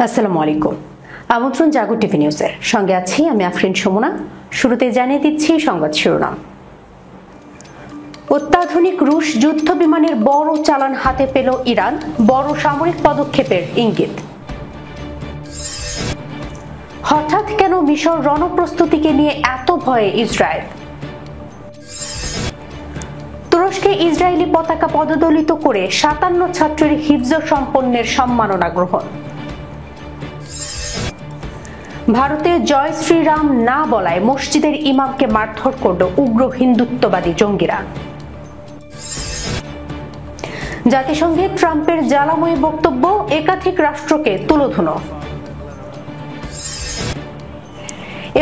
আসসালামু আলাইকুম। আমন্ত্রণ জাগো টিভি নিউজের সঙ্গে আছি আমি আফরিন সুমনা। শুরুতে জানিয়ে দিচ্ছি সংবাদ শিরোনাম। অত্যাধুনিক রুশ যুদ্ধ বিমানের বড় চালান হাতে পেল ইরান, বড় সামরিক পদক্ষেপের ইঙ্গিত। হঠাৎ কেন মিশর রণপ্রস্তুতিকে নিয়ে এত ভয়ে ইসরায়েল? তুরস্কে ইসরায়েলি পতাকা পদদলিত করে ৫৭ ছাত্রের হিফজ সম্পন্নের সম্মাননা গ্রহণ। ভারতে জয় শ্রীরাম না বলায় মসজিদের ইমামকে মারধর করল উগ্র হিন্দুত্ববাদী জঙ্গিরা। জাতিসংঘে ট্রাম্পের জ্বালাময়ী বক্তব্য, একাধিক রাষ্ট্রকে তুলোধুনো।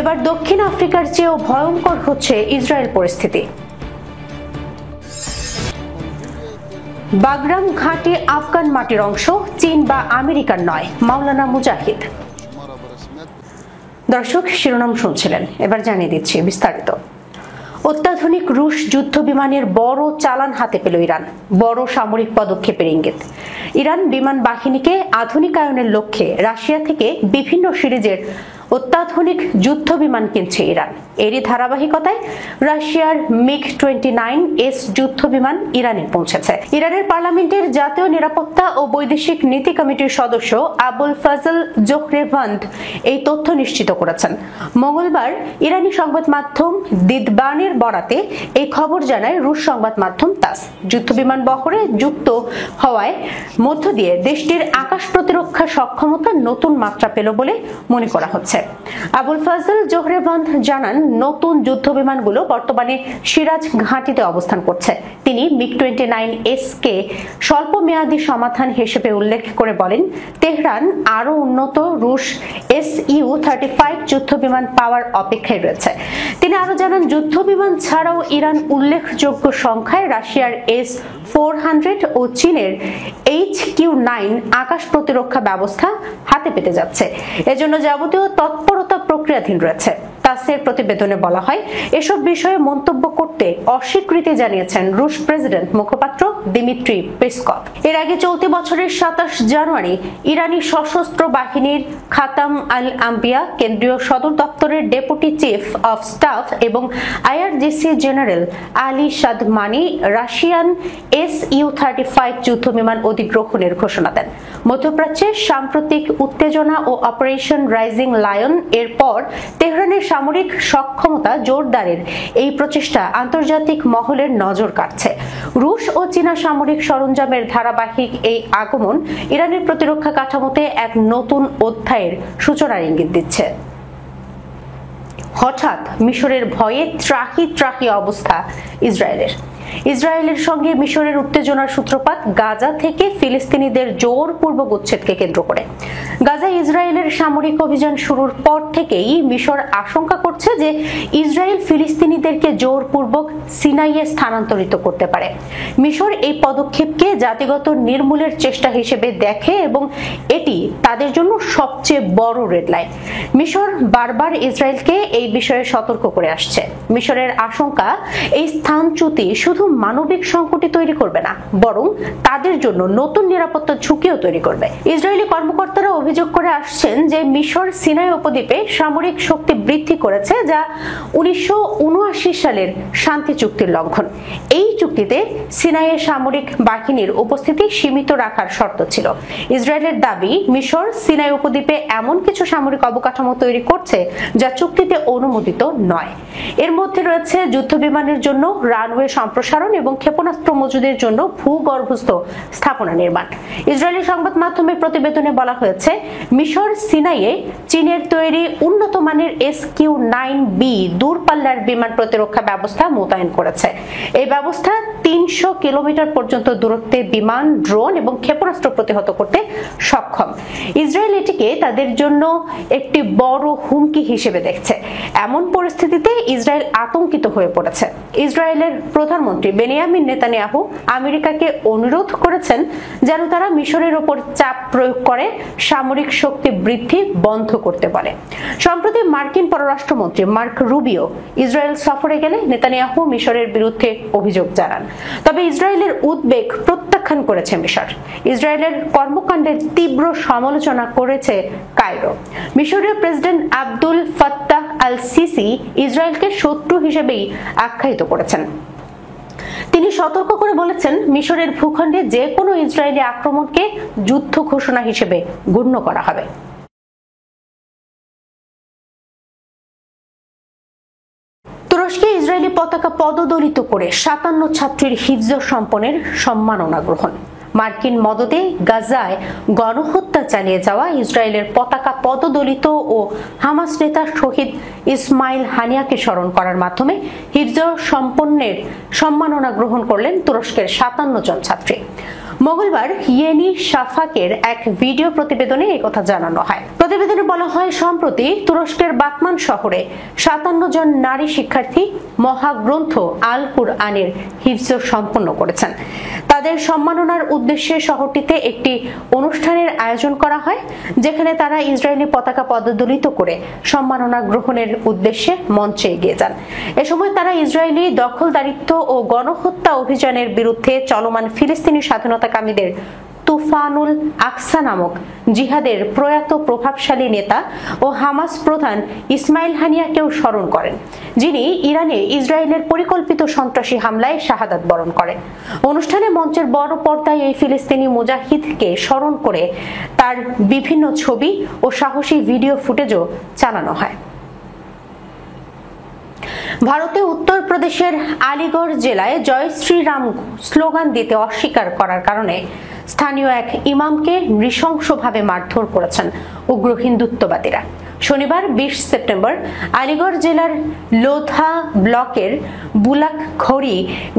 এবার দক্ষিণ আফ্রিকার চেয়েও ভয়ঙ্কর হচ্ছে ইসরায়েল পরিস্থিতি। বাগরাম ঘাঁটি আফগান মাটির অংশ, চীন বা আমেরিকার নয়, মাওলানা মুজাহিদ। দর্শক, শিরোনাম শুনছিলেন, এবার জানিয়ে দিচ্ছি বিস্তারিত। অত্যাধুনিক রুশ যুদ্ধ বিমানের বড় চালান হাতে পেল ইরান, বড় সামরিক পদক্ষেপের ইঙ্গিত। ইরান বিমান বাহিনীকে আধুনিকায়নের লক্ষ্যে রাশিয়া থেকে বিভিন্ন সিরিজের অত্যাধুনিক যুদ্ধ বিমান কিনছে ইরান। এরই ধারাবাহিকতায় রাশিয়ার MiG-29S যুদ্ধ বিমান ইরানে পৌঁছেছে। ইরানের পার্লামেন্টের জাতীয় নিরাপত্তা ও বৈদেশিক নীতি কমিটির সদস্য আবুল ফাজল জোহরেভান্দ এই তথ্য নিশ্চিত করেছেন। মঙ্গলবার ইরানি সংবাদ মাধ্যম দিদবানের বরাতে এই খবর জানায় রুশ সংবাদ মাধ্যম তাস। যুদ্ধ বিমান বহরে যুক্ত হওয়ায় মধ্য দিয়ে দেশটির আকাশ প্রতিরক্ষা সক্ষমতা নতুন মাত্রা পেল বলে মনে করা হচ্ছে। আবুল ফাজল জোহরেভান্দ জানান, নতুন যুদ্ধ বিমানগুলো বর্তমানে সিরাজ ঘাঁটিতে অবস্থান করছে। তিনি MiG-29S কে স্বল্প মেয়াদী সমাধান হিসেবে উল্লেখ করে বলেন, তেহরান আরো উন্নত রুশ Su-35 যুদ্ধ বিমান পাওয়ার অপেক্ষায় রয়েছে। তিনি আরো জানান, যুদ্ধ বিমান ছাড়াও ইরান উল্লেখযোগ্য সংখ্যায় রাশিয়ার S-400 ও চীনের HQ-9 আকাশ প্রতিরক্ষা ব্যবস্থা হাতে পেতে যাচ্ছে। এজন্য যাবতীয় তৎপরতা প্রক্রিয়াধীন রয়েছে। তাসের প্রতিবেদনে বলা হয়, এসব বিষয়ে মন্তব্য করতে অস্বীকৃতি জানিয়েছেন রুশ প্রেসিডেন্ট মুখপাত্র দিমিত্রি পেসকভ। এর আগে চলতি বছরের ২৭ জানুয়ারি ইরানি সশস্ত্র বাহিনীর খাতাম আল আম্বিয়া কেন্দ্রীয় সদর দপ্তরের ডেপুটি চিফ অফ স্টাফ এবং IRGC general Ali সাদমানি Russian Su-35 যুদ্ধ বিমান অধিগ্রহণের ঘোষণা দেন। মধ্যপ্রাচ্যের সাম্প্রতিক উত্তেজনা ও অপারেশন রাইজিং লায়ন এর পর তেহরানের সামরিক সক্ষমতা জোরদারের এই প্রচেষ্টা আন্তর্জাতিক মহলের নজর কাড়ছে। রুশ ও চীনা সামরিক সরঞ্জামের ধারাবাহিক এই আগমন ইরানের প্রতিরক্ষা কাঠামোতে এক নতুন অধ্যায়ের সূচনার ইঙ্গিত দিচ্ছে। হঠাৎ মিশরের ভয়ে ত্রাহি অবস্থা ইসরায়েলের সঙ্গে মিশরের উত্তেজনার সূত্রপাত গাজা থেকে ফিলিস্তিনিদের জোরপূর্বক উচ্ছেদকে কেন্দ্র করে। গাজায় ইসরায়েলের সামরিক অভিযান শুরুর পর থেকেই মিশর আশঙ্কা করছে যে ইসরায়েল ফিলিস্তিনিদেরকে জোরপূর্বক সিনাইয়ে স্থানান্তরিত করতে পারে। মিশর এই পদক্ষেপকে জাতিগত নির্মূলের চেষ্টা হিসেবে দেখে এবং এটি তাদের জন্য সবচেয়ে বড় রেড লাইন। মিশর বারবার ইসরায়েলকে এই বিষয়ে সতর্ক করে আসছে। মিশরের আশঙ্কা, এই স্থানচ্যুতি শুধু মানবিক সংকটই তৈরি করবে না, বরং তাদের জন্য নতুন নিরাপত্তা ঝুঁকিও তৈরি করবে। ইসরায়েলি কর্মকর্তারা অভিযোগ করে আসছেন যে মিশর সিনাই উপদ্বীপে সামরিক শক্তি বৃদ্ধি করেছে, যা 1979 সালের শান্তি চুক্তির লঙ্ঘন। এই চুক্তিতে সিনাইয়ে সামরিক বাহিনীর উপস্থিতি সীমিত রাখার শর্ত ছিল। ইসরায়েলের দাবি, মিশর সিনাই উপদ্বীপে এমন কিছু সামরিক অবকাঠামো তৈরি করছে যা চুক্তিতে অনুমোদিত নয়। এর মধ্যে রয়েছে যুদ্ধ বিমানের জন্য রানওয়ে সম্প্রসারণ এবং ক্ষেপণাস্ত্র মজুদের জন্য ভূগর্ভস্থ স্থাপনা নির্মাণ। ইসরায়েলি সংবাদ মাধ্যমের প্রতিবেদনে বলা হয়েছে, মিশর সিনাইয়ে চীনের তৈরি উন্নত মানের SQ-9B দূরপাল্লার বিমান প্রতিরক্ষা ব্যবস্থা মোতায়েন করেছে। এই ব্যবস্থা ৩০০ কিলোমিটার পর্যন্ত দূরত্বে বিমান, ড্রোন এবং ক্ষেপণাস্ত্র প্রতিহত করতে সক্ষম। ইসরায়েল এটিকে তাদের জন্য একটি বড় হুমকি হিসেবে দেখছে। এমন পরিস্থিতিতে ইসরায়েল আতঙ্কিত হয়ে পড়েছে। ইসরায়েলের প্রধানমন্ত্রী বেনিয়ামিন নেতানিয়াহু আমেরিকাকে অনুরোধ করেছেন যেন তারা মিশরের উপর চাপ প্রয়োগ করে সামরিক শক্তি বৃদ্ধি বন্ধ করতে পারে। সম্প্রতি মার্কিন পররাষ্ট্রমন্ত্রী মার্ক রুবিও ইসরায়েল সফরে গেলে নেতানিয়াহু মিশরের বিরুদ্ধে অভিযোগ জানান। তবে ইসরায়েলের উদ্বেগ প্রত্যাখ্যান প্রত্যাখ্যান করেছে মিশর। ইসরায়েলের কর্মকাণ্ডের তীব্র সমালোচনা করেছে কায়রো। মিশরীয় president Abdul Fattah al CC ইসরায়েলকে শত্রু হিসেবেই আখ্যায়িত করেছেন। তিনি সতর্ক করে বলেছেন, মিশরের ভূখণ্ডে যে কোনো ইসরায়েলি আক্রমণকে যুদ্ধ ঘোষণা হিসেবে গণ্য করা হবে। তুরস্কে ইসরায়েলি পতাকা পদদলিত করে 57 ছাত্রীর হিফজ সম্পন্নের সম্মাননা গ্রহণ। মার্কিন মদদে গাজায় গণহত্যা চালিয়ে যাওয়া ইসরায়েলের পতাকা পদদলিত ও হামাস নেতা শহীদ ইসমাইল হানিয়াকে স্মরণ করার মাধ্যমে হিফজ সম্পন্নের সম্মাননা গ্রহণ করলেন তুরস্কের 57 জন ছাত্রী। মঙ্গলবার ইয়েনি শাফাকের এক ভিডিও প্রতিবেদনে একথা জানানো হয়। প্রতিবেদনে বলা হয়, সম্প্রতি তুরস্কের বাতমান শহরে 57 জন নারী শিক্ষার্থী মহাগ্রন্থ আল কুরআনের হিফজ সম্পন্ন করেছেন। তাদের সম্মাননার উদ্দেশ্যে শহরটিতে একটি অনুষ্ঠানের আয়োজন করা হয়, যেখানে তারা ইসরায়েলি পতাকা পদদলিত করে সম্মাননা গ্রহণের উদ্দেশ্যে মঞ্চে এগিয়ে যান। এ সময় তারা ইসরায়েলি দখলদারিত্ব ও গণহত্যা অভিযানের বিরুদ্ধে চলমান ফিলিস্তিনি স্বাধীনতাকামীদের তুফানুল আকসা নামক জিহাদের প্রয়াত প্রভাবশালী নেতা ও হামাস প্রধান ইসমাইল হানিয়াকেও স্মরণ করেন, যিনি ইরানে ইসরায়েলের পরিকল্পিত সন্ত্রাসী হামলায় শাহাদাত বরণ করেন। অনুষ্ঠানে মঞ্চের বড় পর্দায় এই ফিলিস্তিনি মুজাহিদকে স্মরণ করে তার বিভিন্ন ছবি ও সাহসী ভিডিও ফুটেজও চালানো হয়। ভারতে উত্তরপ্রদেশের আলিগড় জেলায় জয় শ্রীরাম স্লোগান দিতে অস্বীকার করার কারণে স্থানীয় এক ইমামকে নৃশংসভাবে মারধর করেছেন উগ্র হিন্দুত্ববাদীরা। শনিবার 20 সেপ্টেম্বর আলিগড় জেলার লোধা ব্লকের বুলাকখড়ি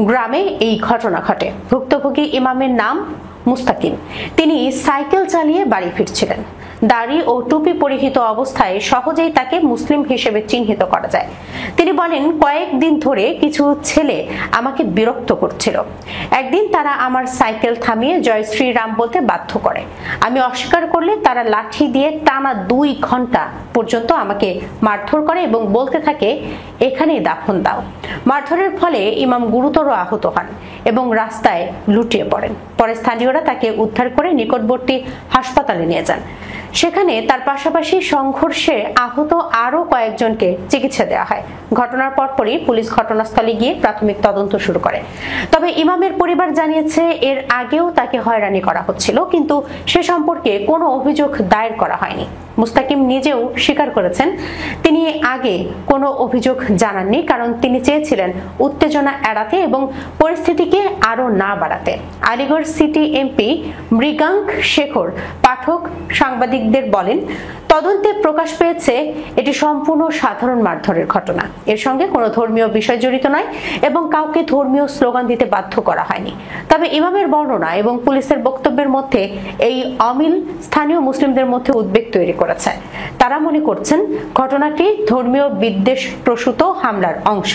গ্রামে এই ঘটনা ঘটে। ভুক্তভোগী ইমামের নাম মুস্তাকিম। তিনি সাইকেল চালিয়ে বাড়ি ফিরছিলেন। দাড়ি ও টুপি পরিহিত অবস্থায় সহজেই তাকে মুসলিম হিসেবে চিহ্নিত করা যায়। তিনি বলেন, কয়েকদিন ধরে কিছু ছেলে আমাকে বিরক্ত করছিল। একদিন তারা আমার সাইকেল থামিয়ে জয় শ্রীরাম বলতে বাধ্য করে। আমি অস্বীকার করলে তারা লাঠি দিয়ে টানা 2 ঘন্টা পর্যন্ত আমাকে মারধর করে এবং বলতে থাকে, এখানেই দাফন দাও। মারধরের ফলে ইমাম গুরুতর আহত হন এবং রাস্তায় লুটিয়ে পড়েন। পরে স্থানীয়রা তাকে উদ্ধার করে নিকটবর্তী হাসপাতালে নিয়ে যান। সেখানে তার পাশাপাশি সংঘর্ষে আহত আরো কয়েকজনকে চিকিৎসা দেওয়া হয়। ঘটনার পরপরই পুলিশ ঘটনাস্থলে গিয়ে প্রাথমিক তদন্ত শুরু করে। তবে ইমামের পরিবার জানিয়েছে, এর আগেও তাকে হয়রানি করা হচ্ছিল, কিন্তু সে সম্পর্কে কোনো অভিযোগ দায়ের করা হয়নি। মুস্তাকিম নিজেও স্বীকার করেছেন, তিনি আগে কোনো অভিযোগ জানাননি, কারণ তিনি চেয়েছিলেন উত্তেজনা এড়াতে এবং পরিস্থিতিকে আরো না বাড়াতে। আলিগড় সিটি এমপি মৃগাঙ্ক শেখর পাঠক সাংবাদিকদের বলেন, তদন্তে প্রকাশ পেয়েছে এটি সম্পূর্ণ সাধারণ মারধরের ঘটনা। এর সঙ্গে কোনো ধর্মীয় বিষয় জড়িত নয় এবং কাউকে ধর্মীয় স্লোগান দিতে বাধ্য করা হয়নি। তবে ইমামের বর্ণনা এবং পুলিশের বক্তব্যের মধ্যে এই অমিল স্থানীয় মুসলিমদের মধ্যে উদ্বেগ তৈরি করেছে। তারা মনে করছেন ঘটনাটি ধর্মীয় বিদ্বেষ প্রসূত হামলার অংশ।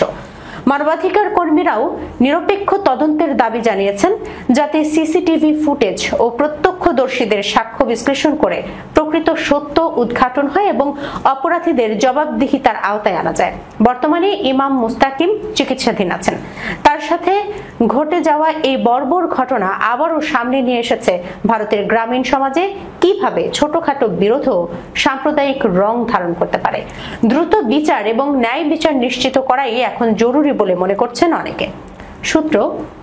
মানবাধিকার কর্মীরাও নিরপেক্ষ তদন্তের দাবি জানিয়েছেন, যাতে সিসিটিভি ফুটেজ ও প্রত্যক্ষদর্শীদের সাক্ষ্য বিশ্লেষণ করে প্রকৃত সত্য উদ্ঘাটন হয় এবং অপরাধীদের জবাবদিহিতার আওতায় আনা যায়। বর্তমানে ইমাম মুস্তাকিম চিকিৎসাধীন আছেন। তার সাথে ঘটে যাওয়া এই বর্বর ঘটনা আবারও সামনে নিয়ে এসেছে ভারতের গ্রামীণ সমাজে কিভাবে ছোটখাটো বিরোধও সাম্প্রদায়িক রং ধারণ করতে পারে। দ্রুত বিচার এবং ন্যায় বিচার নিশ্চিত করাই এখন জরুরি বলে মনে করছেন অনেকে। সূত্র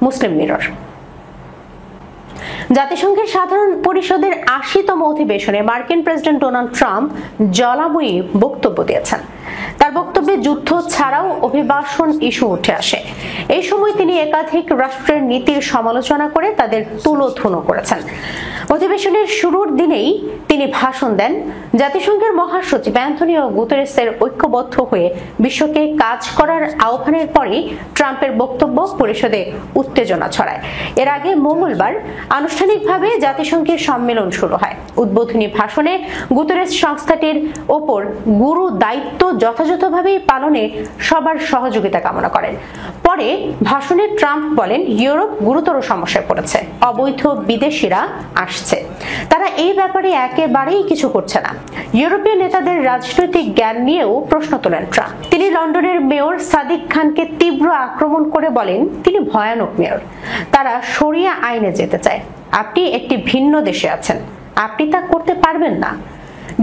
মুসলিম মিরর। জাতিসংঘের সাধারণ পরিষদের ৮০তম অধিবেশনে মার্কিন প্রেসিডেন্ট ডোনাল্ড ট্রাম্প জ্বালাময়ী বক্তব্য দিয়েছেন। তার বক্তব্যে যুদ্ধ ছাড়াও অভিবাসন ইস্যু উঠে আসে। এই সময় তিনি একাধিক রাষ্ট্রের নীতির সমালোচনা করে তাদের তুলোধুনো করেছেন। অধিবেশনের শুরুর দিনেই তিনি ভাষণ দেন। জাতিসংঘের মহাসচিব অ্যান্টনিও গুতেরেসের ঐক্যবদ্ধ হয়ে বিশ্বকে কাজ করার আহ্বানের পরই ট্রাম্পের বক্তব্য পরিষদে উত্তেজনা ছড়ায়। এর আগে মঙ্গলবার আনুষ্ঠানিকভাবে জাতিসংঘের সম্মেলন শুরু হয়। উদ্বোধনী ভাষণে গুতেরেস সংস্থাটির ওপর গুরু দায়িত্ব যথাযথভাবে পালনে সবার সহযোগিতা কামনা করেন। পরে ভাষণে ট্রাম্প বলেন, ইউরোপ গুরুতর সমস্যায় পড়েছে, অবৈধ বিদেশিরা আসছে, তারা এই ব্যাপারে একেবারেই কিছু করছে না। ইউরোপীয় নেতাদের রাজনৈতিক জ্ঞান নিয়েও প্রশ্ন তোলেন ট্রাম্প। তিনি লন্ডনের মেয়র সাদিক খানকে তীব্র আক্রমণ করে বলেন, তিনি ভয়ানক মেয়র, তারা শরিয়া আইনে যেতে চায়। আপনি একটি ভিন্ন দেশে আছেন, আপনি তা করতে পারবেন না।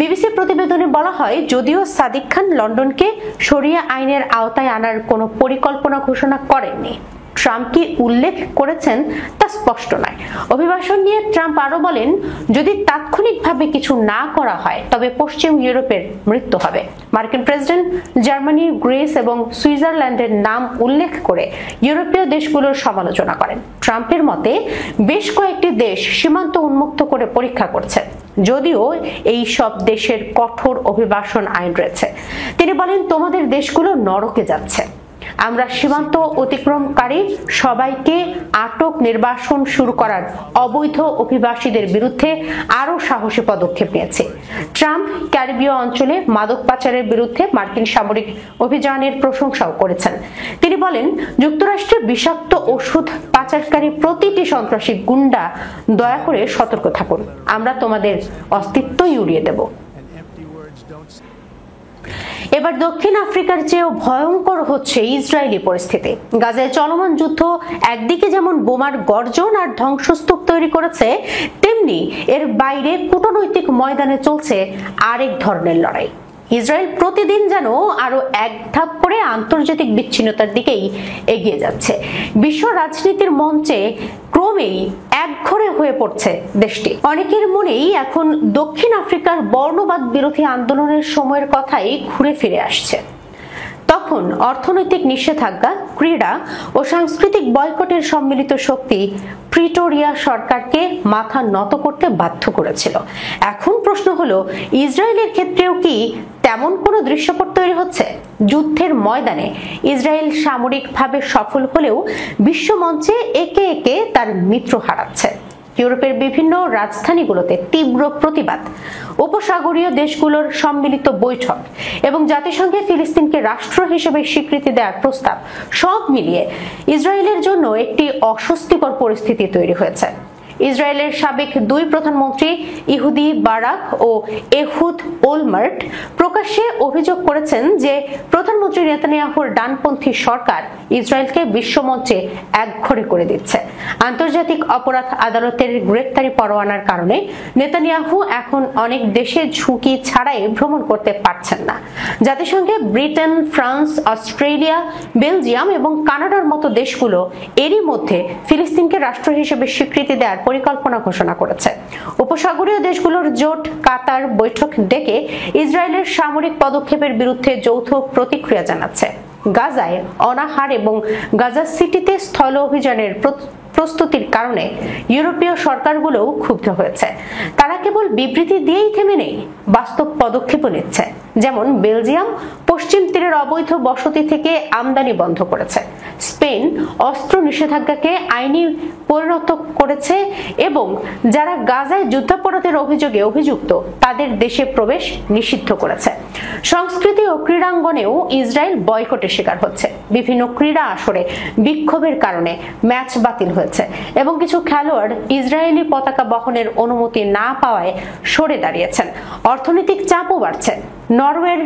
বিবিসি প্রতিবেদনে বলা হয়, যদিও সাদিক খান লন্ডনকে শরিয়া আইনের আওতায় আনার কোনো পরিকল্পনা ঘোষণা করেননি, ট্রাম্প কি উল্লেখ করেছেন তা স্পষ্ট নয়। অভিবাসন নিয়ে ট্রাম্প আরো বলেন, যদি তাৎক্ষণিকভাবে কিছু না করা হয় তবে পশ্চিম ইউরোপের মৃত্যু হবে। মার্কিন প্রেসিডেন্ট জার্মানি, গ্রিস এবং সুইজারল্যান্ডের নাম উল্লেখ করে ইউরোপীয় দেশগুলোর সমালোচনা করেন। ট্রাম্পের মতে বেশ কয়েকটি দেশ সীমান্ত উন্মুক্ত করে পরীক্ষা করছে, যদিও এই সব দেশের কঠোর অভিবাসন আইন রয়েছে। তিনি বলেন, তোমাদের দেশগুলো নরকে যাচ্ছে। আমরা সীমান্ত অতিক্রমকারী সবাইকে আটক, নির্বাসন শুরু করার অবৈধ অভিবাসীদের বিরুদ্ধে আরো সাহসী পদক্ষেপ নিয়েছে। ট্রাম্প ক্যারিবীয় অঞ্চলে মাদক পাচারের বিরুদ্ধে মার্কিন সামরিক অভিযানের প্রশংসাও করেছেন। তিনি বলেন, যুক্তরাষ্ট্রের বিষাক্ত ওষুধ পাচারকারী প্রতিটি সন্ত্রাসী গুন্ডা দয়া করে সতর্ক থাকুন, আমরা তোমাদের অস্তিত্বই উড়িয়ে দেব। এবার দক্ষিণ আফ্রিকার চেয়েও ভয়ঙ্কর হচ্ছে ইসরায়েলি পরিস্থিতি। গাজায় চলমান যুদ্ধ একদিকে যেমন বোমার গর্জন আর ধ্বংসস্তূপ তৈরি করেছে, তেমনি এর বাইরে কূটনৈতিক ময়দানে চলছে আরেক ধরনের লড়াই। ইসরায়েল প্রতিদিন যেন আরো এক ধাপ করে আন্তর্জাতিক বিচ্ছিন্নতার দিকেই এগিয়ে যাচ্ছে। বিশ্ব রাজনীতির মঞ্চে ক্রমেই একঘরে হয়ে পড়ছে দেশটি। অনেকের মনেই এখন দক্ষিণ আফ্রিকার বর্ণবাদ বিরোধী আন্দোলনের সময়ের কথাই ঘুরে ফিরে আসছে। তখন অর্থনৈতিক নিষেধাজ্ঞা, ক্রীড়া ও সাংস্কৃতিক বয়কটের সম্মিলিত শক্তি প্রিটোরিয়া সরকারকে মাথা নত করতে বাধ্য করেছিল। এখন প্রশ্ন হলো, ইসরায়েলের ক্ষেত্রেও কি তেমন কোনো দৃশ্যপট তৈরি হচ্ছে? যুদ্ধের ময়দানে ইসরায়েল সামরিকভাবে সফল হলেও বিশ্বমঞ্চে একে একে তার মিত্র হারাচ্ছে। ইউরোপের বিভিন্ন রাজধানীগুলোতে তীব্র প্রতিবাদ, উপসাগরীয় দেশগুলোর সম্মিলিত বৈঠক এবং জাতিসংঘে ফিলিস্তিনকে রাষ্ট্র হিসেবে স্বীকৃতি দেওয়ার প্রস্তাব, সব মিলিয়ে ইসরায়েলের জন্য একটি অস্বস্তিকর পরিস্থিতি তৈরি হয়েছে। ইসরায়েলের সাবেক দুই প্রধানমন্ত্রী ইহুদি বারাক ও এহুদ ওলমার্ট প্রকাশ্যে অভিযোগ করেছেন যে প্রধানমন্ত্রী নেতানিয়াহুর ডানপন্থী সরকার ইসরায়েলকে বিশ্বমঞ্চে একঘরে করে দিচ্ছে। আন্তর্জাতিক অপরাধ আদালতের গ্রেফতারি পরোয়ানার কারণে নেতানিয়াহু এখন অনেক দেশে ঝুঁকি ছাড়াই ভ্রমণ করতে পারছেন না। জাতিসংঘে ব্রিটেন, ফ্রান্স, অস্ট্রেলিয়া, বেলজিয়াম এবং কানাডার মতো দেশগুলো এরই মধ্যে ফিলিস্তিনকে রাষ্ট্র হিসেবে স্বীকৃতি দেওয়ার পরিকল্পনা ঘোষণা করেছে। উপসাগরীয় দেশগুলোর জোট কাতার বৈঠক ডেকে ইসরায়েলের সামরিক পদক্ষেপের বিরুদ্ধে যৌথ প্রতিক্রিয়া জানাচ্ছে। গাজায় অনাহার এবং গাজা সিটিতে স্থল অভিযানের প্রস্তুতির কারণে ইউরোপীয় সরকারগুলোও ক্ষুব্ধ হয়েছে। তারা কেবল বিবৃতি দিয়েই থেমে নেই, বাস্তব পদক্ষেপও নিচ্ছে। যেমন বেলজিয়াম পশ্চিম তীরের অবৈধ বসতি থেকে আমদানি বন্ধ করেছে। স্পেন অস্ত্র নিষেধাজ্ঞাকে আইনি পরিণত করেছে এবং যারা গাজায় যুদ্ধাপরাধের অভিযোগে অভিযুক্ত তাদের দেশে প্রবেশ নিষিদ্ধ করেছে। সংস্কৃতি ও ক্রীড়াঙ্গনেও ইসরায়েল বয়কটের শিকার হচ্ছে। বিভিন্ন ক্রীড়া আসরে বিক্ষোভের কারণে ম্যাচ বাতিল হয়েছে এবং কিছু খেলোয়াড় ইসরায়েলি পতাকা বহনের অনুমতি না পাওয়ায় সরে দাঁড়িয়েছেন। অর্থনৈতিক চাপও বাড়ছে। নরওয়ের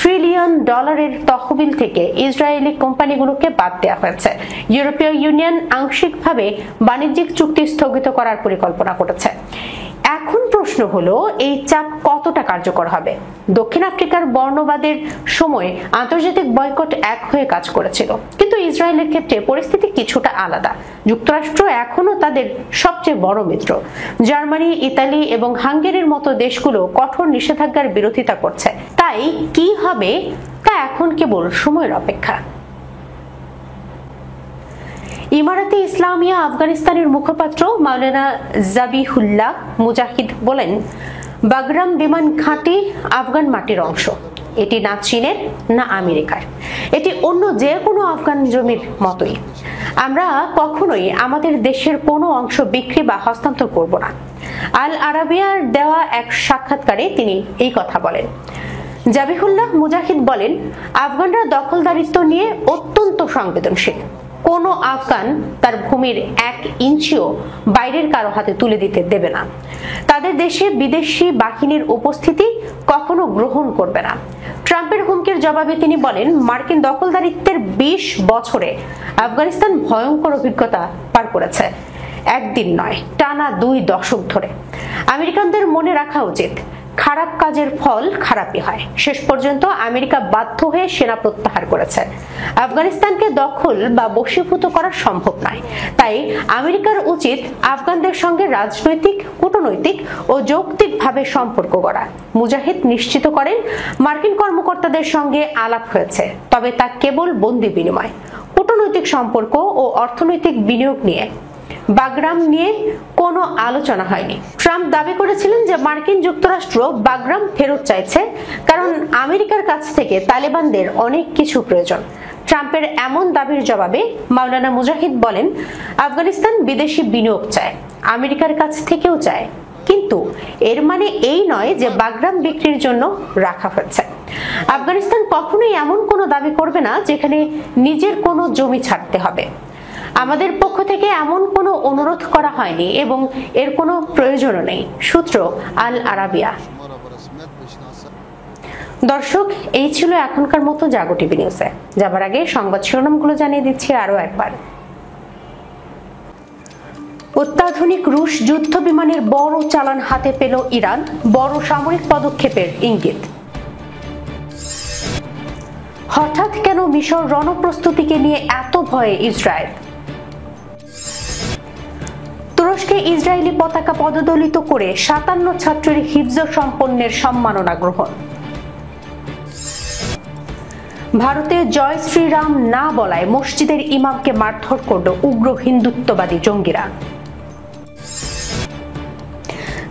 $1 ট্রিলিয়ন তহবিল থেকে ইসরায়েলি কোম্পানিগুলোকে বাদ দেওয়া হয়েছে। ইউরোপীয় ইউনিয়ন আংশিকভাবে বাণিজ্যিক চুক্তি স্থগিত করার পরিকল্পনা করেছে। এখন প্রশ্ন হলো, এই চাপ কতটা কার্যকর হবে? দক্ষিণ আফ্রিকার বর্ণবাদের সময় আন্তর্জাতিক বয়কট এক হয়ে কাজ করেছিল, কিন্তু ইসরায়েলের ক্ষেত্রে পরিস্থিতি কিছুটা আলাদা। যুক্তরাষ্ট্র এখনো তাদের সবচেয়ে বড় মিত্র। জার্মানি, ইতালি এবং হাঙ্গেরির মতো দেশগুলো কঠোর নিষেধাজ্ঞার বিরোধিতা করছে। তাই কি হবে তা এখন কেবল সময়ের অপেক্ষা। ইমারাতে ইসলামিয়া আফগানিস্তানের মুখপাত্র মাওলানা জাবিহুল্লাহ মুজাহিদ বলেন, বাগরাম বিমান ঘাঁটি আফগান মাটির অংশ। এটি না চীনের না আমেরিকার, এটি অন্য যে কোনো আফগান জমির মতোই। আমরা কখনোই আমাদের দেশের কোনো অংশ বিক্রি বা হস্তান্তর করব না। আল আরাবিয়ার দেওয়া এক সাক্ষাৎকারে তিনি এই কথা বলেন। জাবিহুল্লাহ মুজাহিদ বলেন, আফগানরা দখলদারিত্ব নিয়ে অত্যন্ত সংবেদনশীল। কোনো আফগান তার ভূমির 1 ইঞ্চিও বাইরের কারো হাতে তুলে দিতে দেবে না। তাদের দেশে বিদেশি বাহিনীর উপস্থিতি কখনো গ্রহণ করবে না। ট্রাম্পের হুমকির জবাবে তিনি বলেন, মার্কিন দখলদারিত্বের 20 বছরে আফগানিস্তান ভয়ঙ্কর অভিজ্ঞতা পার করেছে। একদিন নয়, টানা 2 দশক ধরে। আমেরিকানদের মনে রাখা উচিত, খারাপ কাজের ফল খারাপই হয়। শেষ পর্যন্ত আমেরিকা বাধ্য হয়ে সেনা প্রত্যাহার করেছে। আফগানিস্তানকে দখল বা বশীভূত করা সম্ভব নয়। তাই আমেরিকার উচিত আফগানদের সঙ্গে রাজনৈতিক, কূটনৈতিক ও যৌক্তিকভাবে সম্পর্ক গড়া। মুজাহিদ নিশ্চিত করেন, মার্কিন কর্মকর্তাদের সঙ্গে আলাপ হয়েছে, তবে তা কেবল বন্দি বিনিময়। কূটনৈতিক সম্পর্ক ও অর্থনৈতিক বিনিয়োগ নিয়ে, বাগরাম নিয়ে কোনো আলোচনা হয়নি। ট্রাম্প দাবি করেছিলেন যে মার্কিন যুক্তরাষ্ট্র বাগরাম ফেরত চাইছে, কারণ আমেরিকার কাছ থেকে তালেবানদের অনেক কিছু প্রয়োজন। ট্রাম্পের এমন দাবির জবাবে মাওলানা মুজাহিদ বলেন, আফগানিস্তান বিদেশি বিনিয়োগ চায়, আমেরিকার কাছ থেকেও চায়, কিন্তু এর মানে এই নয় যে বাগরাম বিক্রির জন্য রাখা হচ্ছে। আফগানিস্তান কখনোই এমন কোনো দাবি করবে না যেখানে নিজের কোনো জমি ছাড়তে হবে। আমাদের পক্ষ থেকে এমন কোনো অনুরোধ করা হয়নি এবং এর কোনো প্রয়োজনও নেই। সূত্র আল আরাবিয়া। দর্শক, এই ছিল এখনকার মতো জাগো টিভি নিউজে। যাবার আগে সংবাদ শিরোনামগুলো জানিয়ে দিচ্ছি আরো একবার। অত্যাধুনিক রুশ যুদ্ধ বিমানের বড় চালান হাতে পেল ইরান, বড় সামরিক পদক্ষেপের ইঙ্গিত। হঠাৎ কেন মিশর রণপ্রস্তুতিকে নিয়ে এত ভয়ে ইসরায়েল? তুরস্কে ইসরায়েলি পতাকা পদদলিত করে 57 ছাত্রের হিফজ সম্পন্নের সম্মাননা গ্রহণ। ভারতে জয় শ্রীরাম না বলায় মসজিদের ইমামকে মারধর করল উগ্র হিন্দুত্ববাদী জঙ্গিরা।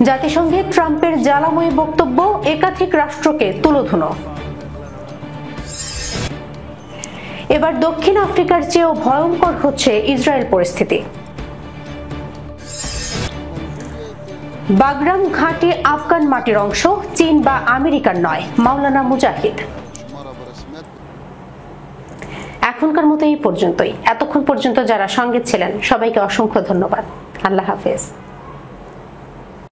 জাতিসংঘে ট্রাম্পের জ্বালাময়ী বক্তব্য, একাধিক রাষ্ট্রকে তুলোধুনো। এবার দক্ষিণ আফ্রিকার চেয়েও ভয়ঙ্কর হচ্ছে ইসরায়েল পরিস্থিতি। বাগরাম ঘাঁটি আফগান মাটির অংশ, চীন বা আমেরিকার নয়, মাওলানা মুজাহিদ। এখনকার মতো এই পর্যন্তই। এতক্ষণ পর্যন্ত যারা সঙ্গে ছিলেন সবাইকে অসংখ্য ধন্যবাদ। আল্লাহ হাফেজ।